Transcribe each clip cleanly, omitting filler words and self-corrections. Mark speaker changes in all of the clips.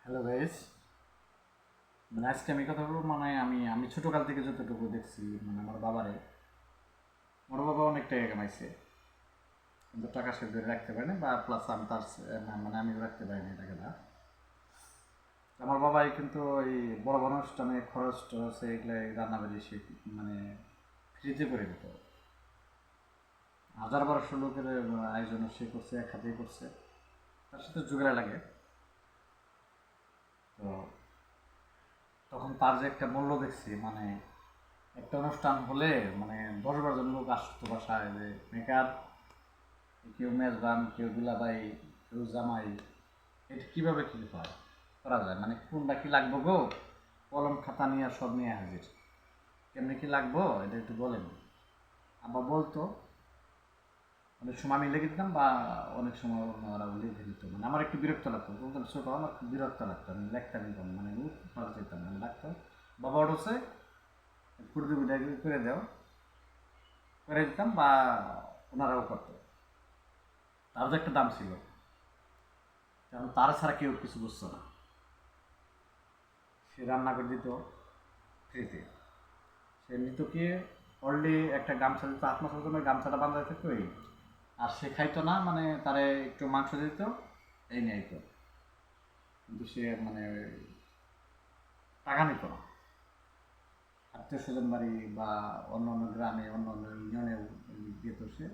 Speaker 1: Hello guys, আজকে আমি কথা বলবো আমি ছোটকাল থেকে যতটুকু দেখছি আমার বড় বাবা অনেক টাকা কামাইছে, কিন্তু টাকা সে ধরে রাখতে পারেনি বা প্লাস আমি তার আমি রাখতে পারিনি টাকাটা। আমার বাবাই কিন্তু ওই বড় বড় অনুষ্ঠানে খরচ টরচ এগুলো রান্নাবাড়ি সে মানে ফ্রিতে করে দিত। 1000-1200 লোকের আয়োজন সে করছে, এক হাতেই করছে, তার সাথে জোগাড় লাগে। তো তখন তার যে একটা মূল্য দেখছি, একটা অনুষ্ঠান হলে 10-12 জন লোক আসতো বাসায়, যে মেকআপ, কেউ মেজবান, কেউ দুলাভাই, কেউ জামাই, এটা কীভাবে কী হয় করা যায়, কোনটা কী লাগবো গো, কলম খাতা নিয়ে সব নিয়ে হাজির, কেমনি কী লাগবো এটা একটু বলেন। আবার বলতো, অনেক সময় আমি লিখে দিতাম বা অনেক সময় ওরা লিখে দিত, আমার একটু বিরক্ত লাগতো, বলতাম ছোটো, আমার খুব বিরক্ত লাগতো, আমি লেখতাম নিতাম ভালো চাইতাম আমি লাগতো। বাবা উঠছে কুর্দি বিদায় করে দাও, করে দিতাম বা ওনারাও করতো। তার যে একটা দাম ছিল, কারণ তারা ছাড়া কেউ কিছু বুঝতো না। সে রান্না করে দিত ফ্রিতে, সে নিত কি অলরেডি একটা গামছা দিত, আত্মসার জন্য গামছাটা বান্ধা থাকতো এই, আর সে খাইতো না, তারে একটু মাংস দিত, এই নিয়ে আইতো, কিন্তু সে টাকা নিত না। আত্মীয় স্বজন বাড়ি বা অন্য অন্য গ্রামে, অন্য অন্য ইউনিয়নে দিত, সে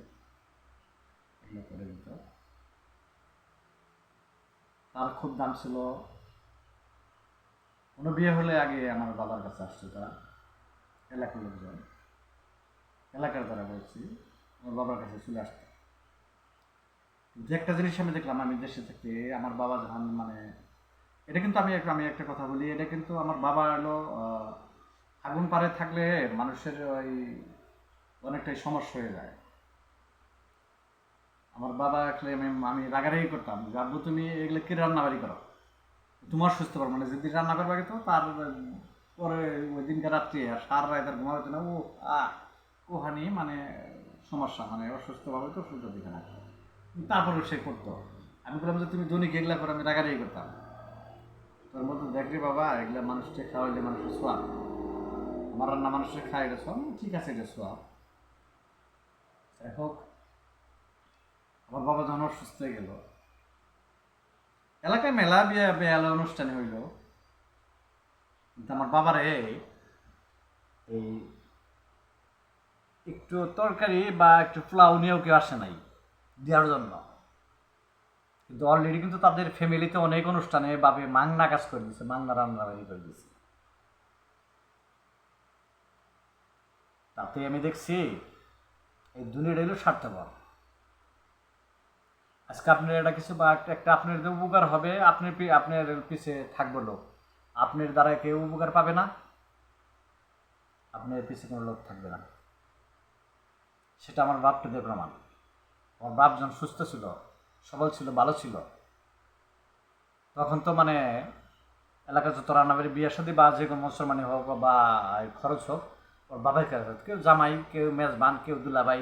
Speaker 1: এগুলো করে দিত। তার খুব দাম ছিল। কোনো বিয়ে হলে আগে আমার বাবার কাছে আসতো তারা, এলাকার লোকজন, এলাকার দ্বারা বলছি, আমার বাবার কাছে চলে আসতো। যে একটা জিনিস আমি দেখলাম, আমি দেশে থেকে আমার বাবা যখন এটা কিন্তু আমি একটা কথা বলি, এটা কিন্তু আমার বাবা হলো আগুন পাড়ে থাকলে মানুষের ওই অনেকটাই সমস্যা হয়ে যায়। আমার বাবা আসলে আমি রাগারাগি করতাম, আব্বু তুমি এগুলো কি রান্নাবাড়ি করো, তোমার সুস্থ পারবো না, যদি রান্না করবে তো তার পরে ওই দিনকার রাত্রি আর সারা রাত আর ঘুমাবে না, ও ওখানে সমস্যা, অসুস্থভাবে তো সুস্থ দিকে না, তারপরে সে করতো। আমি বললাম যে তুমি দৈনিক এগুলা করে, আমি রাগারাগি করতাম। তোর মধ্যে দেখলি বাবা এগুলা মানুষকে খাওয়াইলে মানুষের সোয়াব, আমার রান্না মানুষের খায়, এটা সব ঠিক আছে, এটা সোয়াব। যাই হোক, আমার বাবা যখন অসুস্থ হয়ে গেল, এলাকায় মেলা বিয়ে বেয়ালা অনুষ্ঠানে হইল, কিন্তু আমার বাবারে এই একটু তরকারি বা একটু পোলাও নিয়েও কেউ আসে নাই দেওয়ার জন্য। কিন্তু অলরেডি কিন্তু তাদের ফ্যামিলিতে অনেক অনুষ্ঠানে বাবে মাংনা কাজ করে দিচ্ছে, মাংনা রান্নাবাড়ি করে দিচ্ছে। তাতে আমি দেখছি এই দুনিয়াটা হলো স্বার্থপর। আজকে আপনার এটা কিছু বা একটা আপনার যে উপকার হবে, আপনার পিছে থাকবে লোক, আপনার দ্বারা কেউ উপকার পাবে না, আপনার পিছে কোনো লোক থাকবে না। সেটা আমার বাপটা দিয়ে প্রমাণ। আমার বাপ যখন সুস্থ ছিল, সবল ছিল, ভালো ছিল, তখন তো এলাকার যত রান্নাবাড়ি, বিয়ে শাদী বা যে কোনো মুসলমানি হোক বা খরচ হোক, ওর বাবাই কাজ, কেউ জামাই, কেউ মেজবান, কেউ দুলাভাই,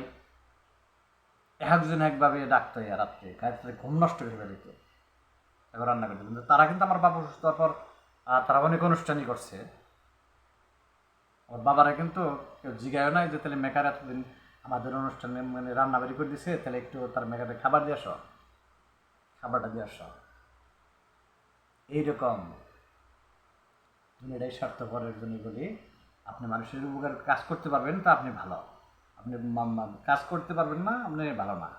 Speaker 1: একজন একভাবে ডাকতো রাত্রে, কাজে ঘুম নষ্ট করে ফেলিত, এবার রান্না করতে। কিন্তু তারা কিন্তু আমার বাবা সুস্থ হওয়ার পর তারা অনেক অনুষ্ঠানই করছে। আমার বাবারা কিন্তু কেউ জিগায়ও নাই যে তাহলে মেকার এতদিন আমাদের অনুষ্ঠানে রান্নাবাড়ি করে দিছে, তাহলে একটু তার মেকারে খাবার দিয়ে আসো, খাবারটা দিয়ে আসো। এইরকম দুনিয়াটাই স্বার্থপরের জন্য বলি, আপনি মানুষের উপকার কাজ করতে পারবেন তা আপনি ভালো, আপনি কাজ করতে পারবেন না, আপনি ভালো না।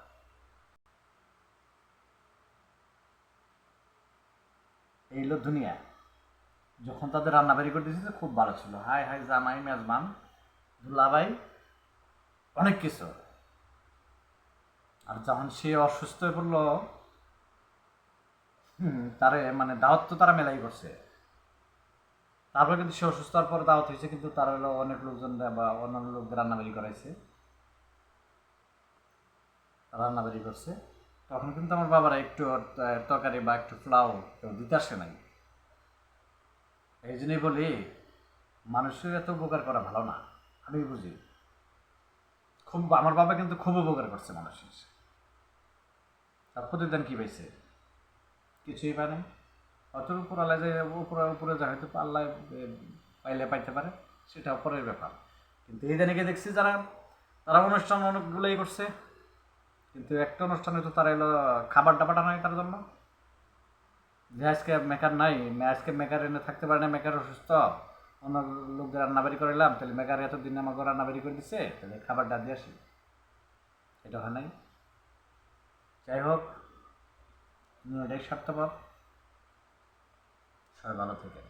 Speaker 1: এই হলো দুনিয়া। যখন তাদের রান্নাবাড়ি করে দিয়েছে খুব ভালো ছিল, হাই হাই জামাই, মেজবান, দুলাভাই, অনেক কিছু। আর যখন সে অসুস্থ হয়ে পড়লো, তারে দাওয়াত তো তারা মেলাই করছে। তারপর কিন্তু সে অসুস্থ হওয়ার পর দাওয়াত হয়েছে, কিন্তু তারা হলো অনেক লোকজন বা অন্যান্য লোকদের রান্নাবাড়ি করাইছে, রান্নাবাড়ি করছে। তখন কিন্তু আমার বাবারা একটু তরকারি বা একটু পোলাও কেউ দিতে আসে নাই। এই জন্যই বলি, মানুষের এত উপকার করা ভালো না, আমি বুঝি। খুব আমার বাবা কিন্তু খুব উপকার করছে মানুষের। তার প্রতিদান কি পাইছে? কিছুই পায় নাই। হয়তো উপরালায় যে উপরে উপরে যা হয়তো আল্লাহ পাইলে পাইতে পারে, সেটা পরের ব্যাপার। কিন্তু এই দিনকে দেখছি যারা, তারা অনুষ্ঠান অনেকগুলোই করছে, কিন্তু একটা অনুষ্ঠানে তো তারা এলো খাবারটা পাঠানো হয় তার জন্য, যে আজকে মেকার নাই, আজকে মেকার এনে থাকতে পারে না, মেকার অসুস্থ, অন্য লোকদের রান্নাবাড়ি করাইলাম, তাহলে মেকার এতদিন আমাকে রান্নাবাড়ি করে দিচ্ছে, তাহলে খাবারটা দিয়ে আসি, এটা হয় নাই। যাই হোক, এটাই স্বার্থপর। সবাই ভালো থেকে।